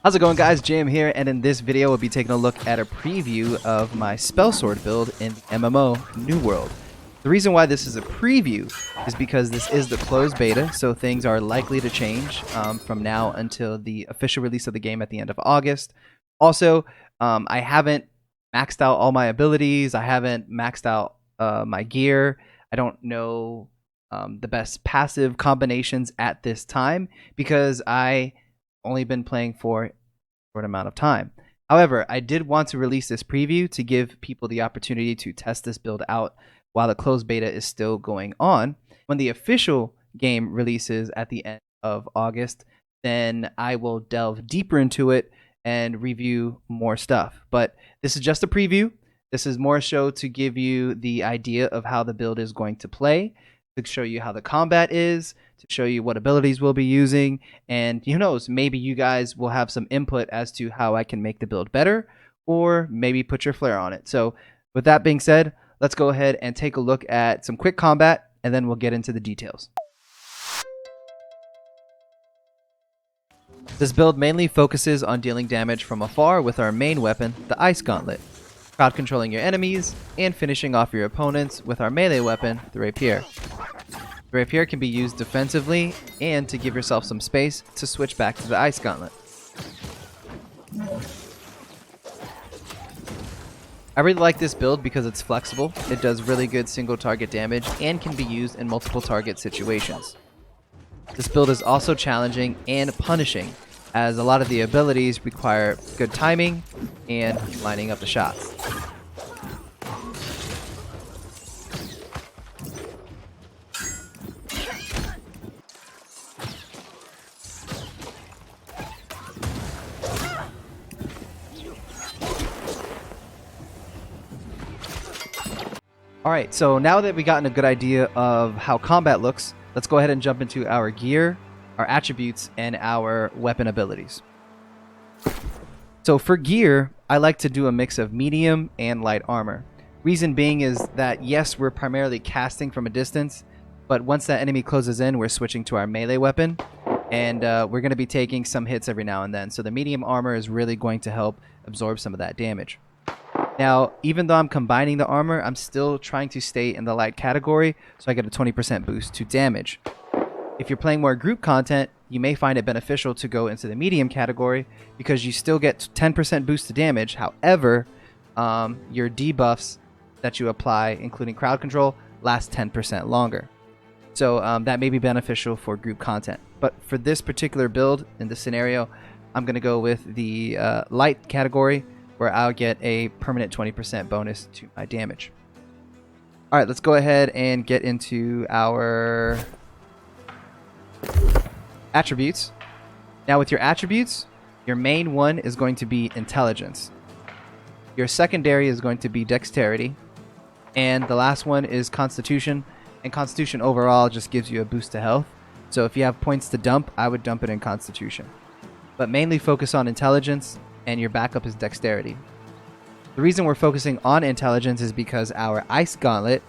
How's it going, guys? Jam here, and in this video we'll be taking a look at a preview of my Spellsword build in the MMO New World. The reason why this is a preview is because this is the closed beta, so things are likely to change from now until the official release of the game at the end of August. Also, I haven't maxed out all my abilities, I haven't maxed out my gear, I don't know the best passive combinations at this time because I only been playing for a short amount of time. However, I did want to release this preview to give people the opportunity to test this build out while the closed beta is still going on. When the official game releases at the end of August, then I will delve deeper into it and review more stuff. But this is just a preview. This is more so to give you the idea of how the build is going to play, to show you how the combat is, to show you what abilities we'll be using, and who knows, maybe you guys will have some input as to how I can make the build better, or maybe put your flair on it. So with that being said, let's go ahead and take a look at some quick combat, and then we'll get into the details. This build mainly focuses on dealing damage from afar with our main weapon, the Ice Gauntlet, crowd controlling your enemies, and finishing off your opponents with our melee weapon, the Rapier. The Rapier can be used defensively and to give yourself some space to switch back to the Ice Gauntlet. I really like this build because it's flexible, it does really good single target damage, and can be used in multiple target situations. This build is also challenging and punishing, as a lot of the abilities require good timing and lining up the shots. Alright, so now that we've gotten a good idea of how combat looks, let's go ahead and jump into our gear, our attributes, and our weapon abilities. So for gear, I like to do a mix of medium and light armor. Reason being is that yes, we're primarily casting from a distance, but once that enemy closes in, we're switching to our melee weapon, and we're going to be taking some hits every now and then. So the medium armor is really going to help absorb some of that damage. Now, even though I'm combining the armor, I'm still trying to stay in the light category, so I get a 20% boost to damage. If you're playing more group content, you may find it beneficial to go into the medium category because you still get 10% boost to damage. However, your debuffs that you apply, including crowd control, last 10% longer. So that may be beneficial for group content. But for this particular build, in this scenario, I'm going to go with the light category, where I'll get a permanent 20% bonus to my damage. Alright, let's go ahead and get into our attributes. Now with your attributes, your main one is going to be intelligence. Your secondary is going to be dexterity. And the last one is constitution. And constitution overall just gives you a boost to health. So if you have points to dump, I would dump it in constitution. But mainly focus on intelligence, and your backup is dexterity. The reason we're focusing on intelligence is because our Ice Gauntlet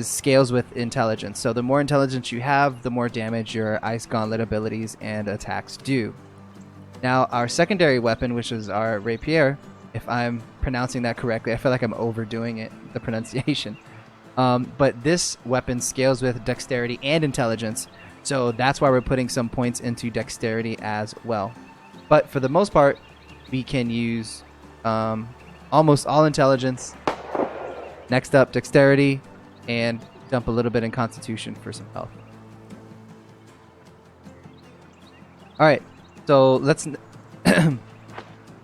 scales with intelligence. So the more intelligence you have, the more damage your Ice Gauntlet abilities and attacks do. Now our secondary weapon, which is our Rapier, if I'm pronouncing that correctly, I feel like I'm overdoing it, the pronunciation. But this weapon scales with dexterity and intelligence, so that's why we're putting some points into dexterity as well. But for the most part, we can use almost all intelligence, next up dexterity, and dump a little bit in constitution for some health. Alright, so let's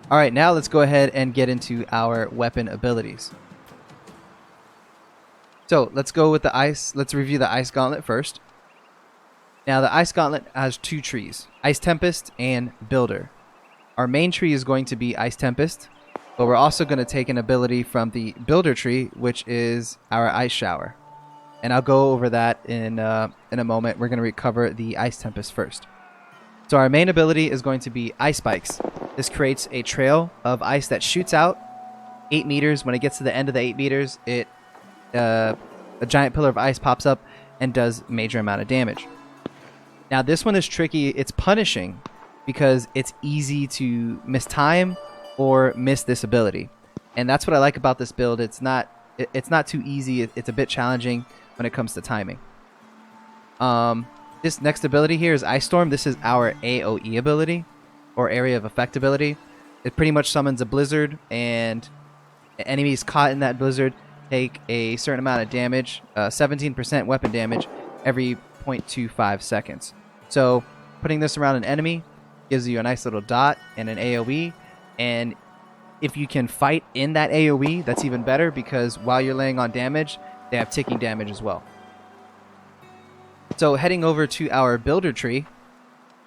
Alright, now let's go ahead and get into our weapon abilities. So let's go with the ice. Let's review the Ice Gauntlet first. Now the Ice Gauntlet has two trees, Ice Tempest and Builder. Our main tree is going to be Ice Tempest, but we're also going to take an ability from the Builder tree, which is our Ice Shower. And I'll go over that in a moment. We're going to recover the Ice Tempest first. So our main ability is going to be Ice Spikes. This creates a trail of ice that shoots out 8 meters. When it gets to the end of the 8 meters, a giant pillar of ice pops up and does major amount of damage. Now this one is tricky. It's punishing because it's easy to miss time or miss this ability. And that's what I like about this build. It's not too easy. It's a bit challenging when it comes to timing. This next ability here is Ice Storm. This is our AoE ability, or Area of Effect ability. It pretty much summons a blizzard, and enemies caught in that blizzard take a certain amount of damage, 17% weapon damage, every 0.25 seconds. So putting this around an enemy gives you a nice little dot and an AoE, and if you can fight in that AoE, that's even better, because while you're laying on damage, they have ticking damage as well. So heading over to our builder tree,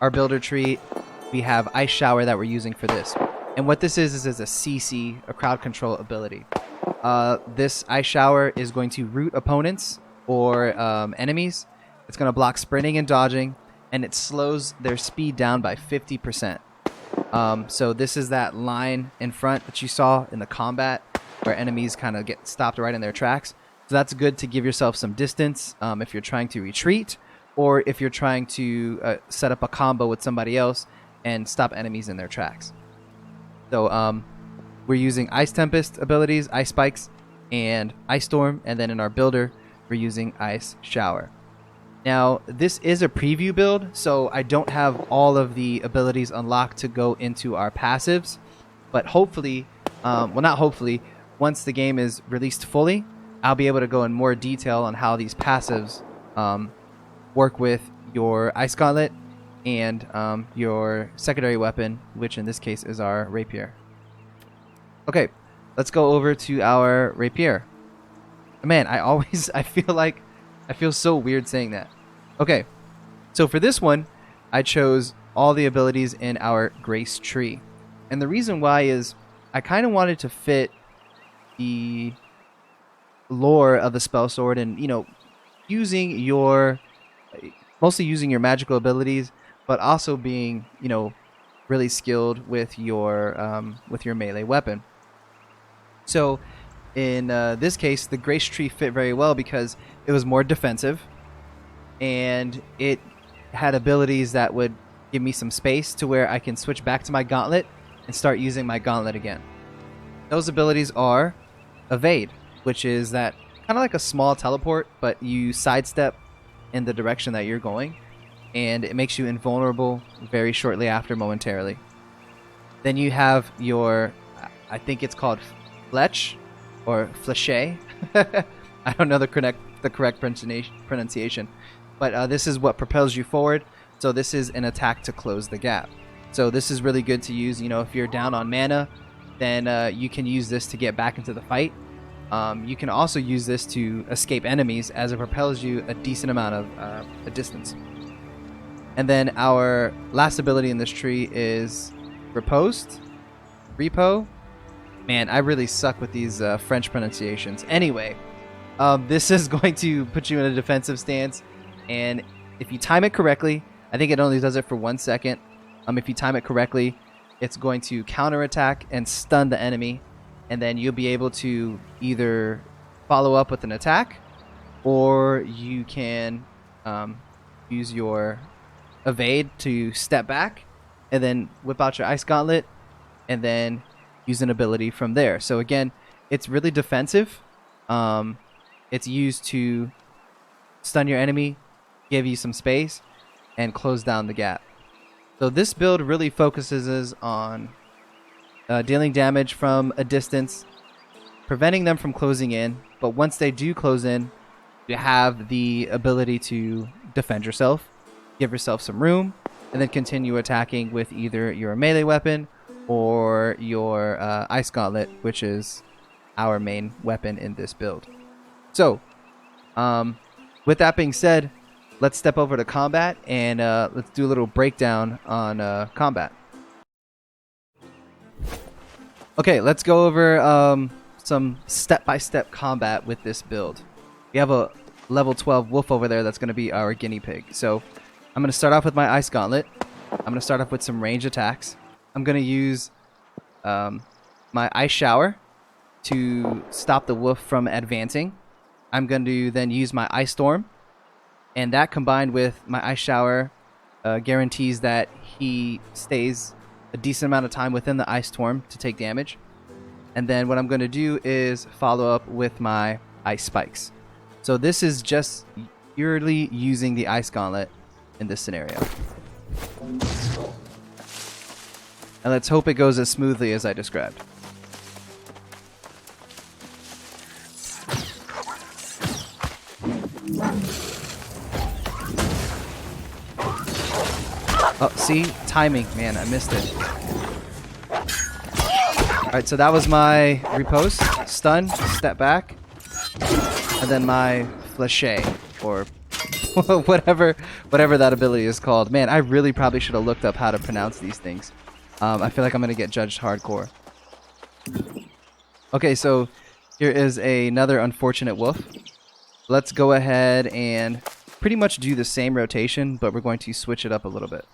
we have Ice Shower that we're using for this. And what this is a CC, a crowd control ability. This Ice Shower is going to root opponents or enemies. It's going to block sprinting and dodging, and it slows their speed down by 50%. So this is that line in front that you saw in the combat where enemies kind of get stopped right in their tracks. So that's good to give yourself some distance if you're trying to retreat, or if you're trying to set up a combo with somebody else and stop enemies in their tracks. So we're using Ice Tempest abilities, Ice Spikes, and Ice Storm, and then in our builder, we're using Ice Shower. Now, this is a preview build, so I don't have all of the abilities unlocked to go into our passives, but hopefully, well, not hopefully, once the game is released fully, I'll be able to go in more detail on how these passives work with your Ice Gauntlet and your secondary weapon, which in this case is our Rapier. Okay, let's go over to our Rapier. Man, I feel so weird saying that. Okay, so for this one, I chose all the abilities in our Grace tree. And the reason why is I kind of wanted to fit the lore of the Spellsword, and, you know, mostly using your magical abilities, but also being, you know, really skilled with your melee weapon. So in this case, the Grace tree fit very well because it was more defensive, and it had abilities that would give me some space to where I can switch back to my Gauntlet and start using my Gauntlet again. Those abilities are Evade, which is that kind of like a small teleport, but you sidestep in the direction that you're going, and it makes you invulnerable very shortly after, momentarily. Then you have your, I think it's called Fletch or Fleche. I don't know the correct pronunciation, but this is what propels you forward. So this is an attack to close the gap. So this is really good to use, you know, if you're down on mana, then you can use this to get back into the fight. You can also use this to escape enemies, as it propels you a decent amount of a distance. And then our last ability in this tree is Riposte. Repo. Man, I really suck with these French pronunciations. Anyway, this is going to put you in a defensive stance, and if you time it correctly, I think it only does it for 1 second. If you time it correctly, it's going to counterattack and stun the enemy, and then you'll be able to either follow up with an attack, or you can use your Evade to step back and then whip out your Ice Gauntlet and then use an ability from there. So again, it's really defensive. It's used to stun your enemy, give you some space, and close down the gap. So this build really focuses on dealing damage from a distance, preventing them from closing in, but once they do close in, you have the ability to defend yourself, give yourself some room, and then continue attacking with either your melee weapon or your Ice Gauntlet, which is our main weapon in this build. So, with that being said, let's step over to combat, and let's do a little breakdown on combat. Okay, let's go over some step-by-step combat with this build. We have a level 12 wolf over there that's going to be our guinea pig. So I'm going to start off with my Ice Gauntlet. I'm going to start off with some range attacks. I'm going to use my Ice Shower to stop the wolf from advancing. I'm going to then use my Ice Storm, and that combined with my Ice Shower guarantees that he stays a decent amount of time within the ice storm to take damage. And then what I'm going to do is follow up with my ice spikes. So this is just purely using the ice gauntlet in this scenario. And let's hope it goes as smoothly as I described. Oh, see? Timing. Man, I missed it. Alright, so that was my riposte, stun, step back, and then my flèche, or whatever that ability is called. Man, I really probably should have looked up how to pronounce these things. I feel like I'm going to get judged hardcore. Okay, so here is another unfortunate wolf. Let's go ahead and pretty much do the same rotation, but we're going to switch it up a little bit.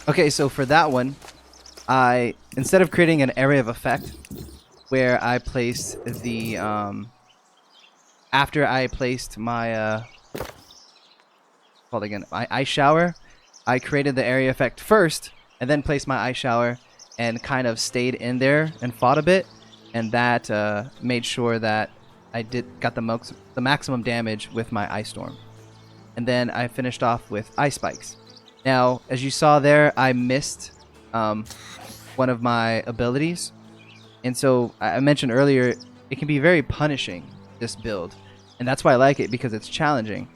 Okay, so for that one, instead of creating an area of effect where I placed the after I placed my my ice shower, I created the area effect first and then placed my ice shower and kind of stayed in there and fought a bit, and that made sure that I got the maximum damage with my ice storm. And then I finished off with ice spikes. Now, as you saw there, I missed one of my abilities. And so I mentioned earlier, it can be very punishing, this build. And that's why I like it, because it's challenging.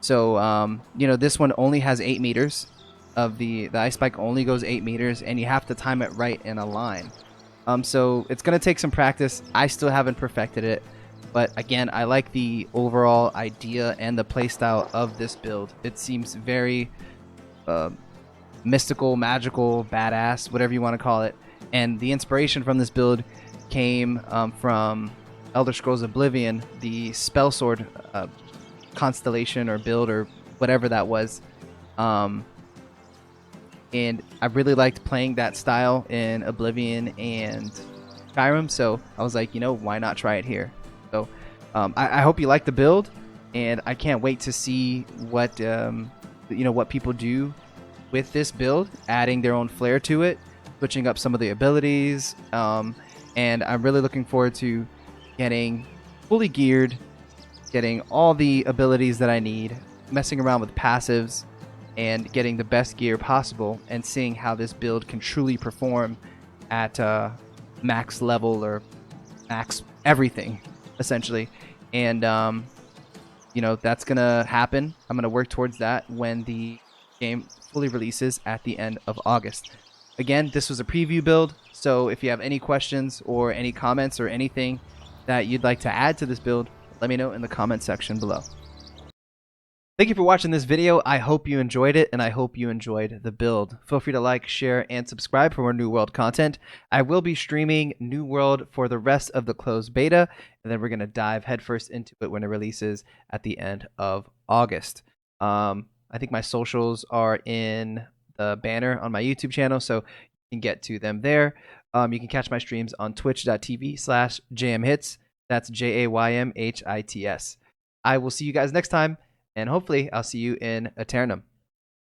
So, you know, this one only has 8 meters. The ice spike only goes 8 meters, and you have to time it right in a line. So it's going to take some practice. I still haven't perfected it. But again, I like the overall idea and the playstyle of this build. It seems very mystical, magical, badass, whatever you want to call it. And the inspiration from this build came from Elder Scrolls Oblivion, the Spellsword constellation or build or whatever that was. And I really liked playing that style in Oblivion and Skyrim, so I was like, you know, why not try it here? So I hope you like the build, and I can't wait to see what what people do with this build, adding their own flair to it, switching up some of the abilities, and I'm really looking forward to getting fully geared, getting all the abilities that I need, messing around with passives, and getting the best gear possible, and seeing how this build can truly perform at max level or max everything, essentially. And you know, that's gonna happen. I'm gonna work towards that when the game fully releases at the end of August. Again, this was a preview build, so if you have any questions or any comments or anything that you'd like to add to this build, let me know in the comment section below. Thank you for watching this video. I hope you enjoyed it, and I hope you enjoyed the build. Feel free to like, share, and subscribe for more New World content. I will be streaming New World for the rest of the closed beta, and then we're going to dive headfirst into it when it releases at the end of August. I think my socials are in the banner on my YouTube channel, so you can get to them there. You can catch my streams on twitch.tv/jaymhits. That's JAYMHITS. I will see you guys next time. And hopefully, I'll see you in Eternum.